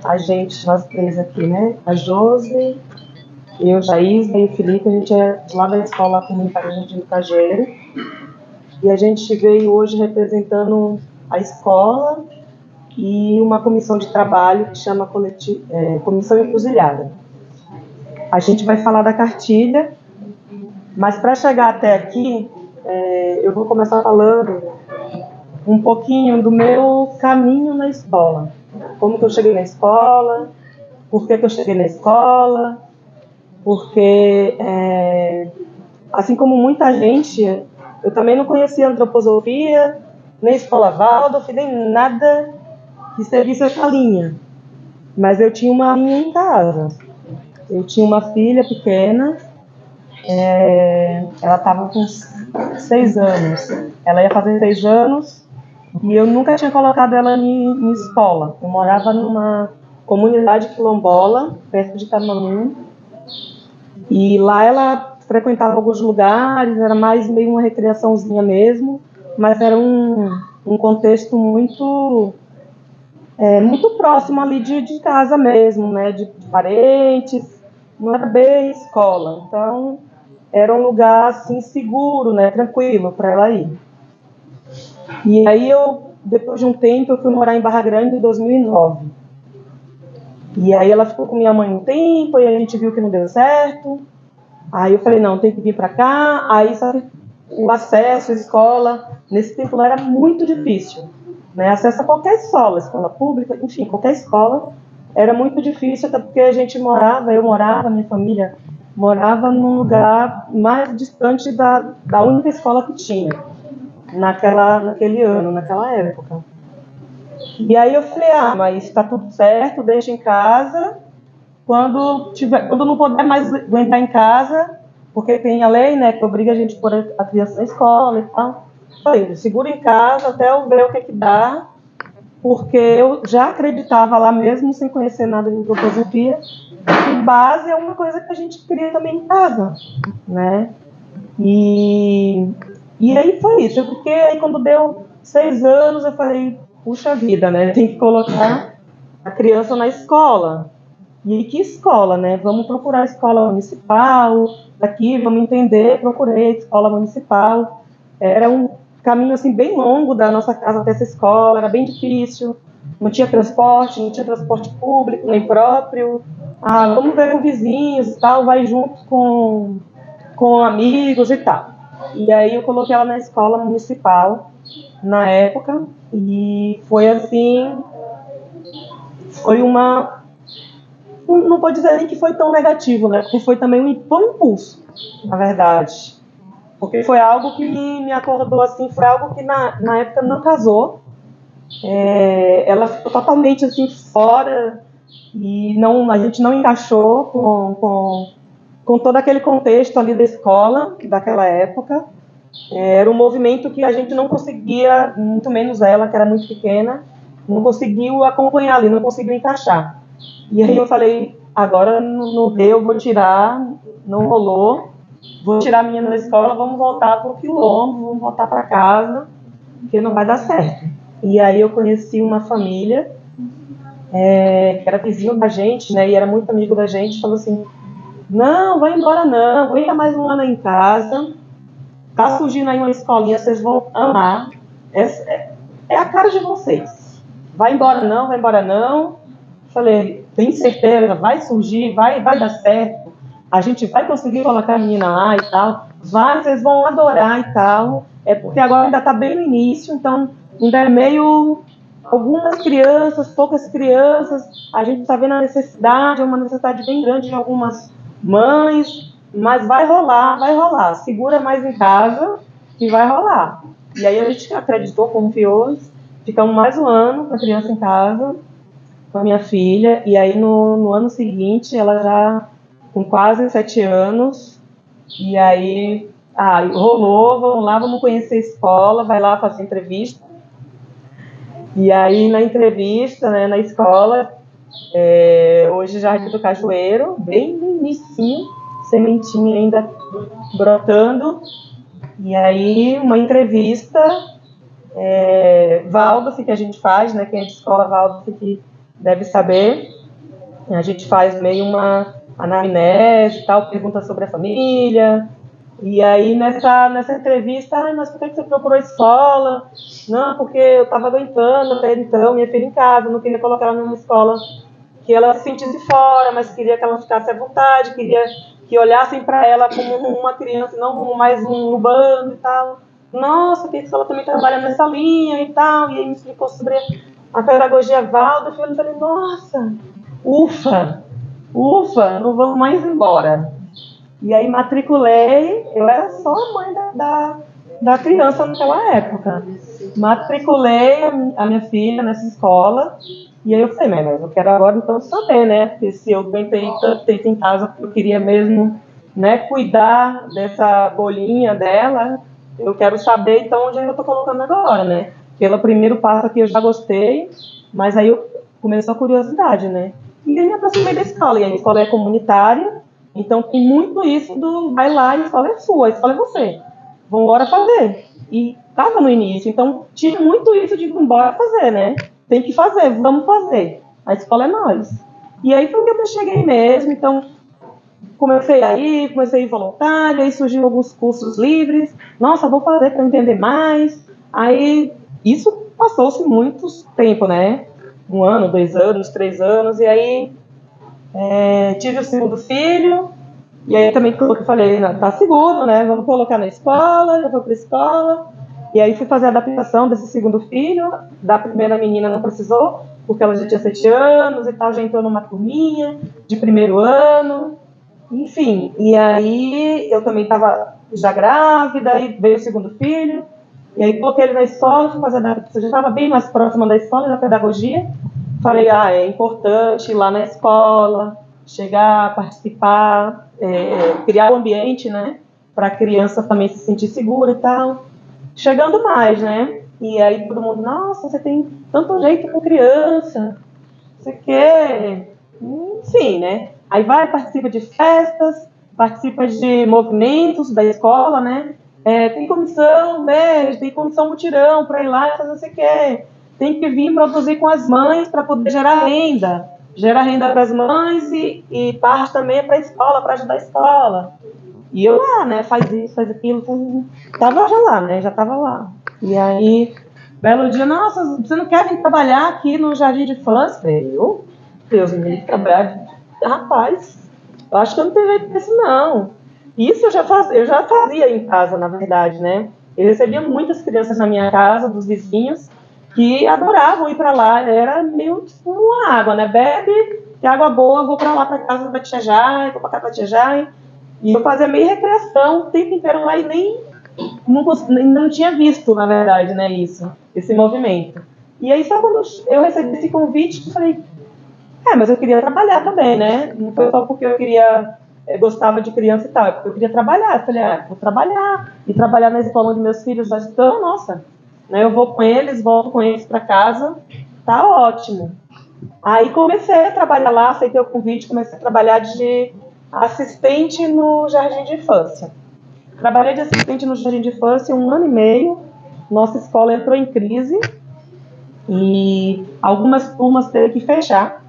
a gente, nós três aqui, né? A Josi, eu, Jaísa e o Felipe, a gente é lá da escola comunitária de Cageiro. E a gente veio hoje representando a escola e uma comissão de trabalho que chama Comissão Encruzilhada. A gente vai falar da cartilha, mas para chegar até aqui, eu vou começar falando um pouquinho do meu caminho na escola. Como que eu cheguei na escola, por que eu cheguei na escola, porque, assim como muita gente, eu também não conhecia antroposofia, nem escola Waldorf, nem nada que seguisse essa linha. Mas eu tinha uma linha em casa. Eu tinha uma filha pequena, ela estava com 6 anos. Ela ia fazer 6 anos e eu nunca tinha colocado ela em escola. Eu morava numa comunidade quilombola, perto de Camamu, e lá ela frequentava alguns lugares, era mais meio uma recreaçãozinha mesmo, mas era um contexto muito próximo ali de casa mesmo, né, de parentes, não era bem escola, então era um lugar assim seguro, né, tranquilo para ela ir. E aí depois de um tempo, eu fui morar em Barra Grande em 2009. E aí ela ficou com minha mãe um tempo, e a gente viu que não deu certo. Aí eu falei, não, tem que vir para cá. Aí, sabe, o acesso à escola, nesse tempo lá era muito difícil, né? Acesso a qualquer escola pública, enfim, qualquer escola, era muito difícil, até porque a gente minha família morava num lugar mais distante da única escola que tinha naquele ano, naquela época. E aí eu falei, mas está tudo certo, deixa em casa. Quando não puder mais aguentar em casa, porque tem a lei, né, que obriga a gente a pôr a criança na escola e tal. Falei, segura em casa até eu ver o que dá, porque eu já acreditava lá mesmo, sem conhecer nada de antroposofia, que base é uma coisa que a gente cria também em casa, né? E aí foi isso. Eu fiquei, aí quando deu 6 anos, eu falei, puxa vida, né, tem que colocar a criança na escola. E que escola, né? Vamos procurar a escola municipal, daqui, vamos entender, procurei a escola municipal. Era um caminho, assim, bem longo da nossa casa até essa escola, era bem difícil, não tinha transporte público, nem próprio. Vamos ver com vizinhos e tal, vai junto com amigos e tal. E aí eu coloquei ela na escola municipal, na época, e foi assim, foi não vou dizer nem que foi tão negativo, né? Porque foi também um impulso, na verdade. Porque foi algo que me acordou assim, foi algo que na época não casou. Ela ficou totalmente assim fora e a gente não encaixou com todo aquele contexto ali da escola, daquela época. Era um movimento que a gente não conseguia, muito menos ela, que era muito pequena, não conseguiu acompanhar ali, não conseguiu encaixar. E aí eu falei, agora não deu, vou tirar, não rolou, vou tirar a menina da escola, vamos voltar para o quilombo, vamos voltar para casa, porque não vai dar certo. E aí eu conheci uma família que era vizinho da gente, né, e era muito amigo da gente, falou assim, não, vai embora não, aguenta mais um ano aí em casa, tá surgindo aí uma escolinha, vocês vão amar, é a cara de vocês, vai embora não. Falei, tem certeza, vai surgir, vai dar certo, a gente vai conseguir colocar a menina lá e tal, vocês vão adorar e tal, porque agora ainda está bem no início, então ainda é meio algumas crianças, poucas crianças, a gente está vendo a necessidade, é uma necessidade bem grande de algumas mães, mas vai rolar, segura mais em casa que vai rolar. E aí a gente acreditou, confiou, ficamos mais um ano com a criança em casa, com a minha filha, e aí no ano seguinte, ela já com quase 7 anos, e aí rolou, vamos lá, vamos conhecer a escola, vai lá fazer entrevista. E aí na entrevista, né, na escola, hoje Jardim do Cajueiro, bem no inicinho, sementinha ainda brotando, e aí uma entrevista, Waldorf, que a gente faz, né, quem é de escola Waldorf que deve saber, A gente faz meio uma anamnese e tal, pergunta sobre a família. E aí, nessa entrevista, mas por que você procurou escola? Não, porque eu estava aguentando até então, minha filha em casa, não queria colocar ela numa escola que ela se sentisse fora, mas queria que ela ficasse à vontade, queria que olhassem para ela como uma criança, não como mais um bando e tal. Nossa, que a escola também trabalha nessa linha e tal. E aí me explicou sobre a pedagogia Waldorf. Eu falei, nossa, ufa, ufa, não vamos mais embora. E aí matriculei, eu era só a mãe da criança naquela época. Matriculei a minha filha nessa escola, e aí eu falei, mas eu quero agora então saber, né? Porque se eu aguentei tanto tempo em casa, porque eu queria mesmo, né, cuidar dessa bolinha dela, eu quero saber então onde eu estou colocando agora, né? Pelo primeiro passo aqui eu já gostei, mas aí começou a curiosidade, né? E aí me aproximei da escola, e a escola é comunitária, então tem muito isso do vai lá, a escola é sua, a escola é você. Vamos embora fazer. E estava no início, então tinha muito isso de vamos embora fazer, né? Tem que fazer, vamos fazer. A escola é nós. E aí foi que eu cheguei mesmo, então comecei a ir voluntária, aí surgiram alguns cursos livres. Nossa, vou fazer para entender mais. Aí isso passou-se muito tempo, né? 1 ano, 2 anos, 3 anos, e aí tive o segundo filho, e aí também eu falei, não, tá seguro, né? Vamos colocar na escola, eu vou para a escola. E aí fui fazer a adaptação desse segundo filho. Da primeira menina não precisou, porque ela já tinha 7 anos e tal, já entrou numa turminha de primeiro ano. Enfim, e aí eu também estava já grávida, aí veio o segundo filho. E aí coloquei ele na escola, fui fazer a adaptação. Já estava bem mais próxima da escola, da pedagogia. Falei, é importante ir lá na escola, chegar, participar, criar um ambiente, né, para a criança também se sentir segura e tal. Chegando mais, né? E aí todo mundo, nossa, você tem tanto jeito com criança, você quer, enfim, né? Aí vai, participa de festas, participa de movimentos da escola, né? Tem comissão verde, tem comissão mutirão para ir lá e fazer o que você quer. Tem que vir produzir com as mães para poder gerar renda para as mães e parte também para a escola, para ajudar a escola. E eu lá, né, faz isso, faz aquilo, tava já lá, né, já tava lá. E aí, belo dia, nossa, você não quer vir trabalhar aqui no Jardim de Infância? Eu, Deus me livre, trabalhar, rapaz, eu acho que eu não tenho jeito disso, não. Isso eu já fazia em casa, na verdade, né, eu recebia muitas crianças na minha casa, dos vizinhos, que adoravam ir para lá, era meio tipo uma água, né, bebe, que água boa, vou para lá, para casa da tia Jai, vou para casa da tia Jai. E eu fazia meio recreação o tempo inteiro lá e nem não tinha visto, na verdade, né, esse movimento. E aí só quando eu recebi esse convite, eu falei, mas eu queria trabalhar também, né? Não foi só porque eu queria, gostava de criança e tal, é porque eu queria trabalhar. Eu falei, vou trabalhar. E trabalhar na escola onde meus filhos já estão, nossa, né, eu vou com eles, volto com eles para casa, tá ótimo. Aí comecei a trabalhar lá, aceitei o convite, comecei a trabalhar de assistente no Jardim de Infância. Trabalhei de assistente no Jardim de Infância 1 ano e meio. Nossa escola entrou em crise e algumas turmas teve que fechar.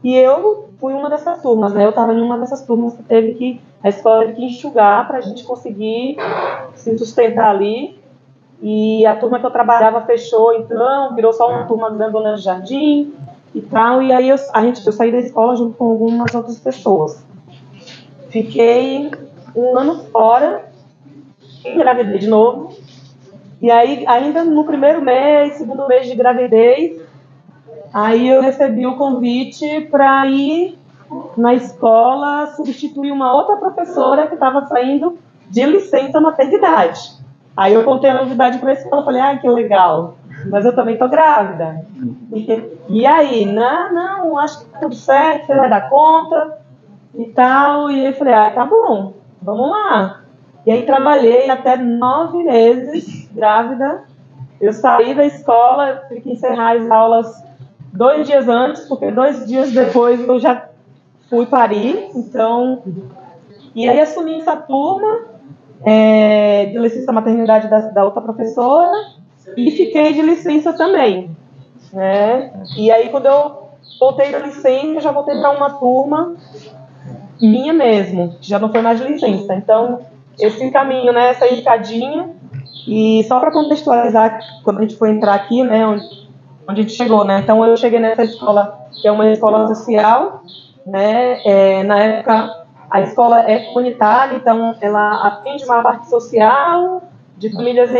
E eu fui uma dessas turmas, né? Eu estava em uma dessas turmas que a escola teve que enxugar para a gente conseguir se sustentar ali. E a turma que eu trabalhava fechou, então virou só uma turma da Dona de Jardim e tal. E aí eu saí da escola junto com algumas outras pessoas. Fiquei 1 ano fora, engravidei de novo. E aí, ainda no primeiro mês, segundo mês de gravidez, aí eu recebi o convite para ir na escola substituir uma outra professora que estava saindo de licença maternidade. Aí eu contei a novidade para a escola, falei, que legal, mas eu também estou grávida. E aí, não, acho que tá tudo certo, você vai dar conta e tal. E aí eu falei, tá bom, vamos lá. E aí trabalhei até 9 meses grávida. Eu saí da escola, tive que encerrar as aulas 2 dias antes, porque 2 dias depois eu já fui parir. Então, e aí assumi essa turma de licença maternidade da outra professora e fiquei de licença também, né? E aí quando eu voltei da licença, já voltei para uma turma minha mesmo, que já não foi mais de licença. Então, esse caminho, né, essa escadinha, e só para contextualizar, quando a gente foi entrar aqui, né, onde a gente chegou, né, então eu cheguei nessa escola, que é uma escola social, né, na época a escola é comunitária, então ela atende uma parte social de famílias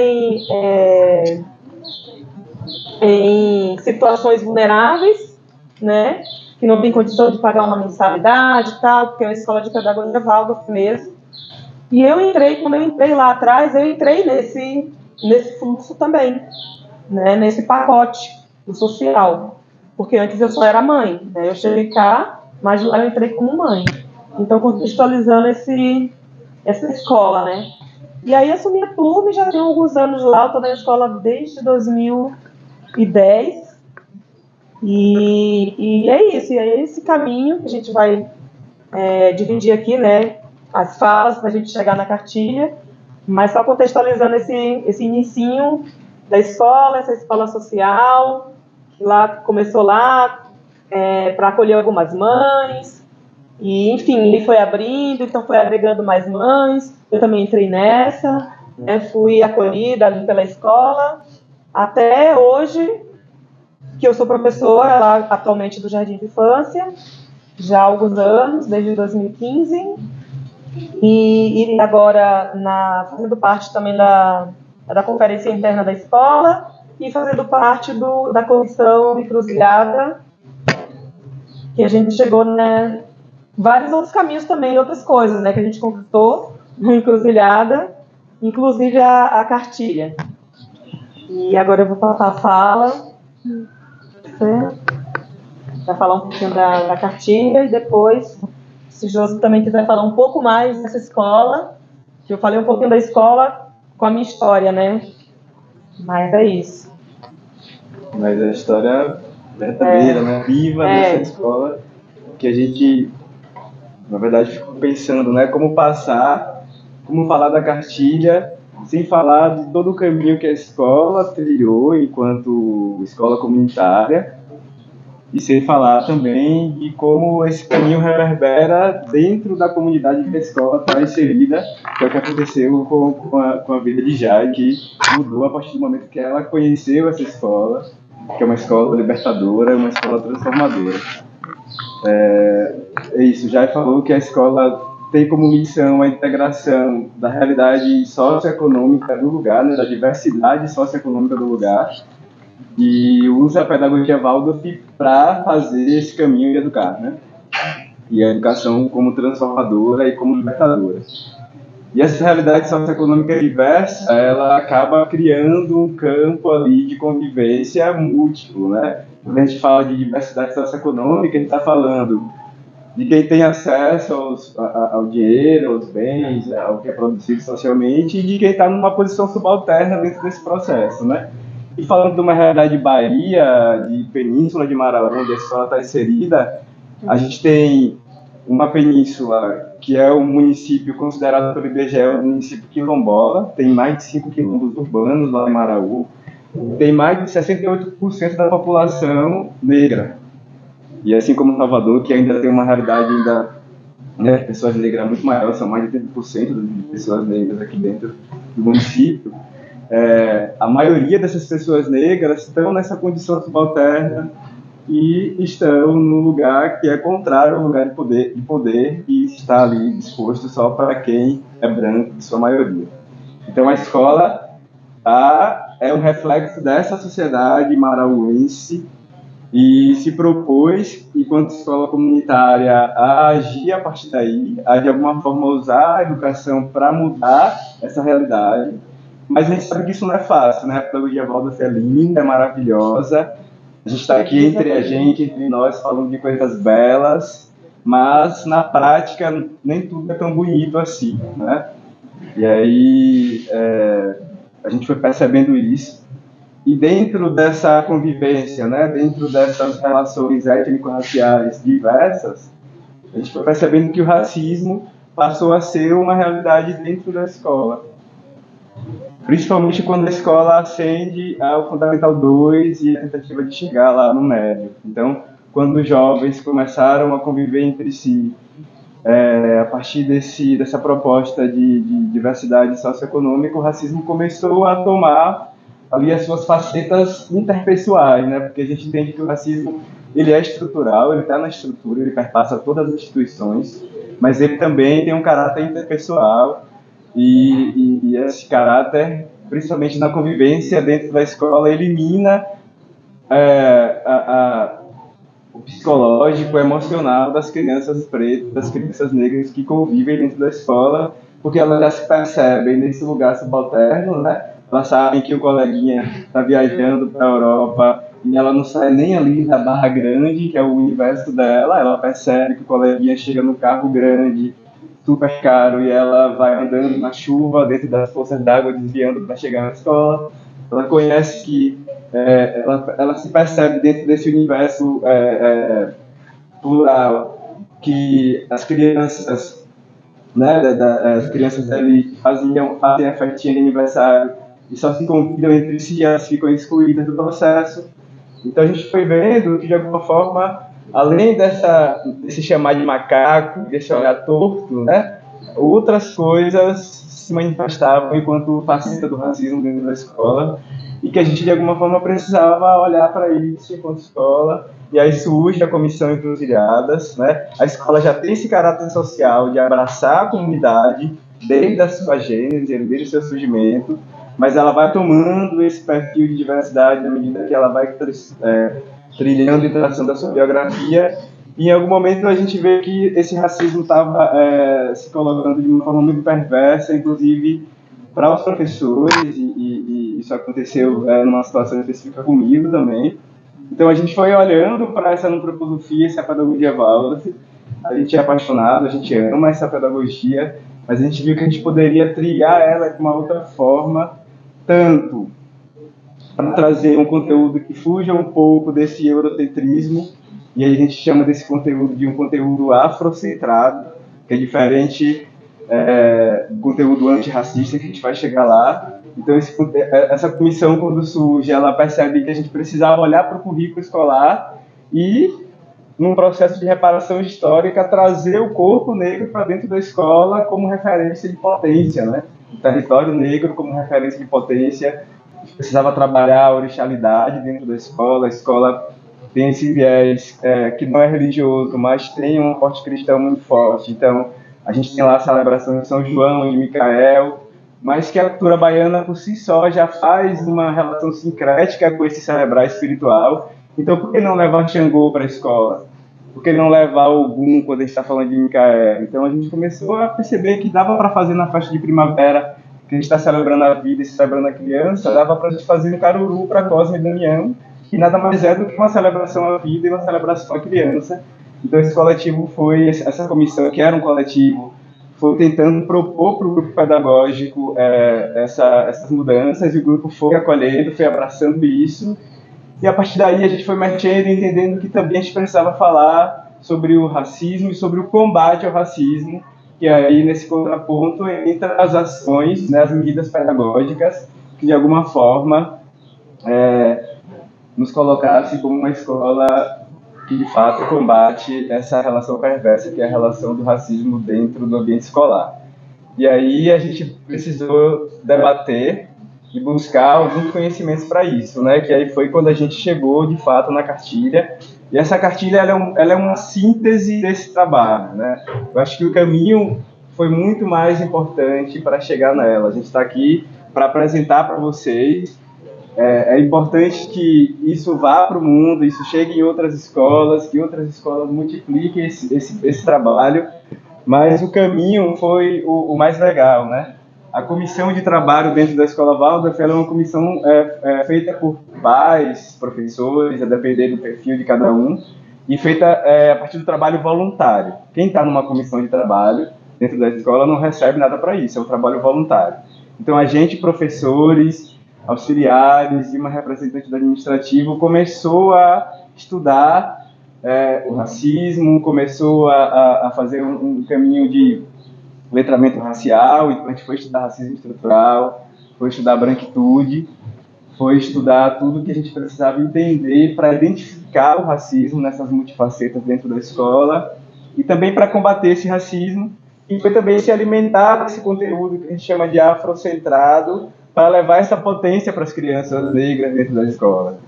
em situações vulneráveis, né, que não tem condição de pagar uma mensalidade e tal, porque é uma escola de pedagogia Waldorf mesmo. E quando eu entrei lá atrás, eu entrei nesse fluxo também, né, nesse pacote do social, porque antes eu só era mãe, né, eu cheguei cá, mas lá eu entrei como mãe. Então, contextualizando essa escola, né. E aí assumi a turma e já tenho alguns anos lá, eu estou na escola desde 2010, e é isso, e é esse caminho que a gente vai dividir aqui, né, as falas para a gente chegar na cartilha, mas só contextualizando esse inicinho da escola, essa escola social, que lá começou lá para acolher algumas mães, e enfim, ele foi abrindo, então foi agregando mais mães, eu também entrei nessa, né, fui acolhida ali pela escola, até hoje, que eu sou professora lá atualmente do Jardim de Infância, já há alguns anos, desde 2015, e agora fazendo parte também da conferência interna da escola e fazendo parte da comissão encruzilhada, que a gente chegou, né, vários outros caminhos também, outras coisas, né, que a gente conquistou no encruzilhada, inclusive a cartilha. E agora eu vou passar a fala para falar um pouquinho da cartilha e depois, se o Josi também quiser falar um pouco mais dessa escola, que eu falei um pouquinho da escola com a minha história, né? Mas é isso. Mas a história verdadeira, né? Viva dessa escola, que a gente, na verdade, ficou pensando, né? Como falar da cartilha, sem falar de todo o caminho que a escola trilhou enquanto escola comunitária, e sem falar também de como esse caminho reverbera dentro da comunidade que a escola está inserida, que é o que aconteceu com a vida de Jai, que mudou a partir do momento que ela conheceu essa escola, que é uma escola libertadora, uma escola transformadora. É isso, Jai falou que a escola tem como missão a integração da realidade socioeconômica do lugar, né, da diversidade socioeconômica do lugar, e usa a pedagogia Waldorf para fazer esse caminho de educar, né? E a educação como transformadora e como libertadora. E essa realidade socioeconômica diversa, ela acaba criando um campo ali de convivência múltiplo, né? Quando a gente fala de diversidade socioeconômica, a gente está falando de quem tem acesso ao dinheiro, aos bens, ao que é produzido socialmente, e de quem está numa posição subalterna dentro desse processo, né? E falando de uma realidade de Bahia, de Península de Maraú, onde a escola está inserida, a gente tem uma península que é um município considerado pelo IBGE um município quilombola, tem mais de 5 quilombos urbanos lá em Maraú, tem mais de 68% da população negra. E assim como Salvador, que ainda tem uma realidade né, pessoas negras muito maior, são mais de 30% de pessoas negras aqui dentro do município, a maioria dessas pessoas negras estão nessa condição subalterna e estão no lugar que é contrário ao lugar de poder e está ali disposto só para quem é branco, de sua maioria. Então a escola é um reflexo dessa sociedade marauense e se propôs, enquanto escola comunitária, a agir a partir daí, a de alguma forma usar a educação para mudar essa realidade. Mas a gente sabe que isso não é fácil, né? A pedagogia Waldorf é linda, é maravilhosa. A gente está aqui entre nós, falando de coisas belas, mas na prática nem tudo é tão bonito assim, né? E aí a gente foi percebendo isso. E dentro dessa convivência, né? Dentro dessas relações étnico-raciais diversas, a gente foi percebendo que o racismo passou a ser uma realidade dentro da escola. Principalmente quando a escola ascende ao Fundamental 2 e a tentativa de chegar lá no médio. Então, quando os jovens começaram a conviver entre si, a partir dessa proposta de diversidade socioeconômica, o racismo começou a tomar ali as suas facetas interpessoais, né? Porque a gente entende que o racismo ele é estrutural, ele está na estrutura, ele perpassa todas as instituições, mas ele também tem um caráter interpessoal e esse caráter, principalmente na convivência dentro da escola, elimina o psicológico, o emocional das crianças pretas, das crianças negras que convivem dentro da escola, porque elas já se percebem nesse lugar subalterno, né? Elas sabem que o coleguinha está viajando para a Europa e ela não sai nem ali da Barra Grande, que é o universo dela. Ela percebe que o coleguinha chega no carro grande, super caro, e ela vai andando na chuva, dentro das poças d'água, desviando para chegar na escola. Ela conhece que ela se percebe dentro desse universo plural, que as crianças, né, as crianças ali fazem a festinha de aniversário e só se convidam entre si, elas ficam excluídas do processo. Então a gente foi vendo que, de alguma forma, além desse chamar de macaco, desse olhar torto, né, outras coisas se manifestavam enquanto faceta do racismo dentro da escola, e que a gente, de alguma forma, precisava olhar para isso enquanto escola. E aí surge a Comissão Encruzilhadas, né? A escola já tem esse caráter social de abraçar a comunidade desde a sua gênese, desde o seu surgimento, mas ela vai tomando esse perfil de diversidade à medida que ela vai trilhando e traçando a sua biografia. E em algum momento a gente vê que esse racismo estava se colocando de uma forma muito perversa, inclusive para os professores, e isso aconteceu numa situação específica comigo também. Então a gente foi olhando para essa antroposofia, essa pedagogia Waldorf. A gente é apaixonado, a gente ama essa pedagogia, mas a gente viu que a gente poderia trilhar ela de uma outra forma, tanto para trazer um conteúdo que fuja um pouco desse eurocentrismo, e aí a gente chama desse conteúdo de um conteúdo afrocentrado, que é diferente do conteúdo antirracista, que a gente vai chegar lá. Então essa comissão, quando surge, ela percebe que a gente precisava olhar para o currículo escolar e, num processo de reparação histórica, trazer o corpo negro para dentro da escola como referência de potência, né? O território negro como referência de potência. A gente precisava trabalhar a orixalidade dentro da escola. A escola tem esse viés que não é religioso, mas tem um aporte cristão muito forte. Então, a gente tem lá a celebração de São João, de Micael, mas que a cultura baiana, por si só, já faz uma relação sincrética com esse celebrar espiritual. Então, por que não levar Xangô para a escola? Por que não levar Ogum quando a gente está falando de Micael? Então, a gente começou a perceber que dava para fazer na festa de primavera, que a gente está celebrando a vida e celebrando a criança, dava para a gente fazer um caruru para Cosme e Damião, que nada mais é do que uma celebração à vida e uma celebração à criança. Então, esse coletivo essa comissão, que era um coletivo, foi tentando propor para o grupo pedagógico essas mudanças, e o grupo foi acolhendo, foi abraçando isso, e a partir daí a gente foi mexendo e entendendo que também a gente precisava falar sobre o racismo e sobre o combate ao racismo, que aí nesse contraponto entra as ações, né, as medidas pedagógicas, que de alguma forma nos colocasse como uma escola que de fato combate essa relação perversa, que é a relação do racismo dentro do ambiente escolar. E aí a gente precisou debater e buscar alguns conhecimentos para isso, né? Que aí foi quando a gente chegou de fato na cartilha. E essa cartilha ela é uma síntese desse trabalho, né? Eu acho que o caminho foi muito mais importante para chegar nela. A gente está aqui para apresentar para vocês. É importante que isso vá para o mundo, isso chegue em outras escolas, que outras escolas multipliquem esse trabalho, mas o caminho foi o mais legal, né? A comissão de trabalho dentro da Escola Waldorf é uma comissão feita por pais, professores, a depender do perfil de cada um, e feita a partir do trabalho voluntário. Quem está numa comissão de trabalho dentro da escola não recebe nada para isso, é um trabalho voluntário. Então a gente, professores, auxiliares e uma representante do administrativo, começou a estudar o racismo, começou a fazer um caminho de letramento racial. Então a gente foi estudar racismo estrutural, foi estudar branquitude, foi estudar tudo que a gente precisava entender para identificar o racismo nessas multifacetas dentro da escola e também para combater esse racismo e foi também se alimentar desse conteúdo que a gente chama de afrocentrado para levar essa potência para as crianças negras dentro da escola.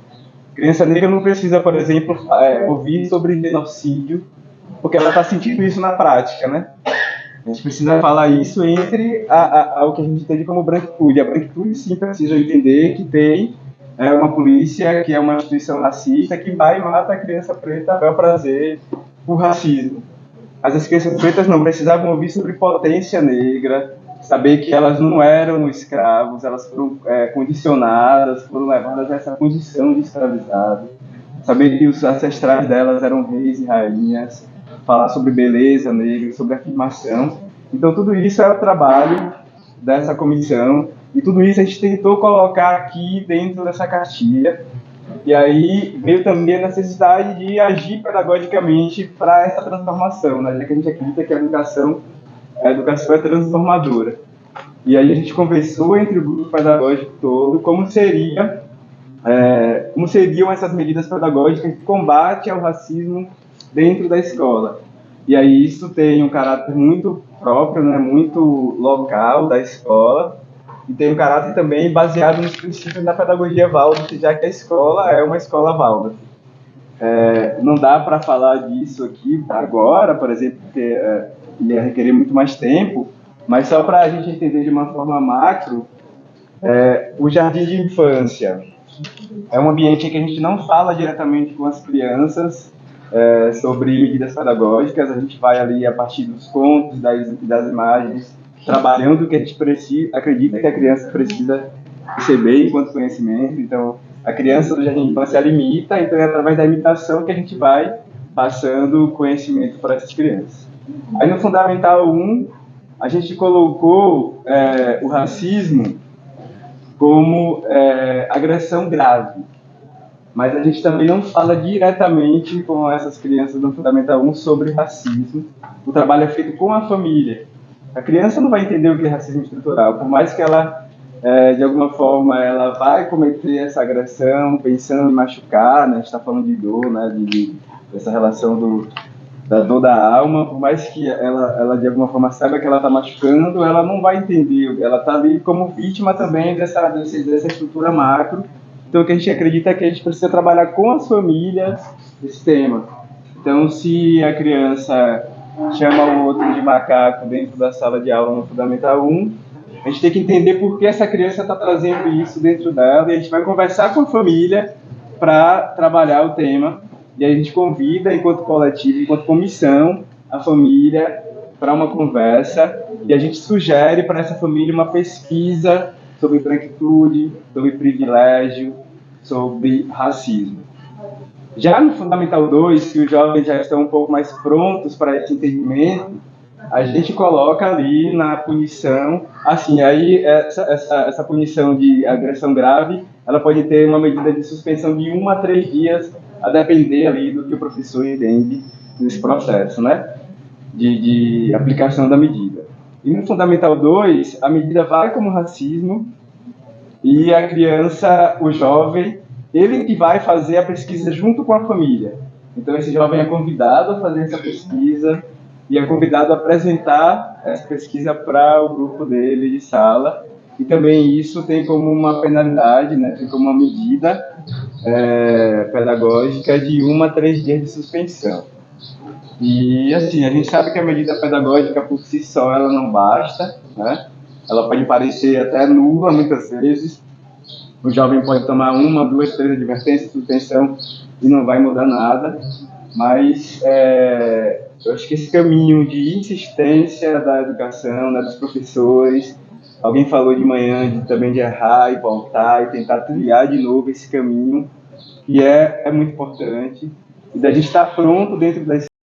A criança negra não precisa, por exemplo, ouvir sobre genocídio, porque ela está sentindo isso na prática, né? A gente precisa falar isso entre o que a gente entende como branquitude. A branquitude, sim, precisa entender que tem uma polícia, que é uma instituição racista, que vai e mata a criança preta a bel prazer por racismo. Mas as crianças pretas não precisavam ouvir sobre potência negra, saber que elas não eram escravos, elas foram condicionadas, foram levadas a essa condição de escravizado, saber que os ancestrais delas eram reis e rainhas, falar sobre beleza negra, sobre afirmação. Então tudo isso é o trabalho dessa comissão e tudo isso a gente tentou colocar aqui dentro dessa cartilha. E aí veio também a necessidade de agir pedagogicamente para essa transformação, né? Já que a gente acredita que a educação é transformadora. E aí a gente conversou entre o grupo pedagógico todo como seriam essas medidas pedagógicas de combate ao racismo dentro da escola. E aí isso tem um caráter muito próprio, né? Muito local da escola, e tem um caráter também baseado nos princípios da pedagogia Waldorf, já que a escola é uma escola Waldorf. Não dá para falar disso aqui agora, por exemplo, porque ia requerer muito mais tempo, mas só para a gente entender de uma forma macro, o jardim de infância é um ambiente em que a gente não fala diretamente com as crianças sobre medidas pedagógicas, a gente vai ali a partir dos contos, das imagens, trabalhando o que a gente acredita que a criança precisa receber enquanto conhecimento. Então, a criança do jardim de infância limita, então é através da imitação que a gente vai passando conhecimento para essas crianças. Aí no Fundamental 1, a gente colocou o racismo como agressão grave. Mas a gente também não fala diretamente com essas crianças no Fundamental 1 sobre racismo. O trabalho é feito com a família. A criança não vai entender o que é racismo estrutural, por mais que ela, de alguma forma, ela vai cometer essa agressão pensando em machucar, né? A gente está falando de dor, né? Dessa relação da dor da alma, por mais que ela de alguma forma saiba que ela está machucando, ela não vai entender, ela está ali como vítima também dessa estrutura macro. Então o que a gente acredita é que a gente precisa trabalhar com as famílias esse tema. Então se a criança chama o outro de macaco dentro da sala de aula no Fundamental 1, a gente tem que entender por que essa criança está trazendo isso dentro dela, e a gente vai conversar com a família para trabalhar o tema. E aí a gente convida, enquanto coletivo, enquanto comissão, a família para uma conversa, e a gente sugere para essa família uma pesquisa sobre branquitude, sobre privilégio, sobre racismo. Já no Fundamental 2, se os jovens já estão um pouco mais prontos para esse entendimento, a gente coloca ali na punição, assim, aí essa punição de agressão grave, ela pode ter uma medida de suspensão de 1 a 3 dias, a depender ali do que o professor entende nesse processo, né, de aplicação da medida. E no Fundamental 2, a medida vai como racismo, e a criança, o jovem, ele que vai fazer a pesquisa junto com a família. Então esse jovem é convidado a fazer essa pesquisa e é convidado a apresentar essa pesquisa para o grupo dele de sala. E também isso tem como uma penalidade, né, tem como uma medida pedagógica de 1 a 3 dias de suspensão. E assim, a gente sabe que a medida pedagógica por si só ela não basta, né? Ela pode parecer até nula muitas vezes. O jovem pode tomar 1, 2, 3 advertências, suspensão e não vai mudar nada. Mas eu acho que esse caminho de insistência da educação, né, dos professores, alguém falou de manhã também de errar e voltar e tentar trilhar de novo esse caminho, que é muito importante. E da gente estar pronto dentro da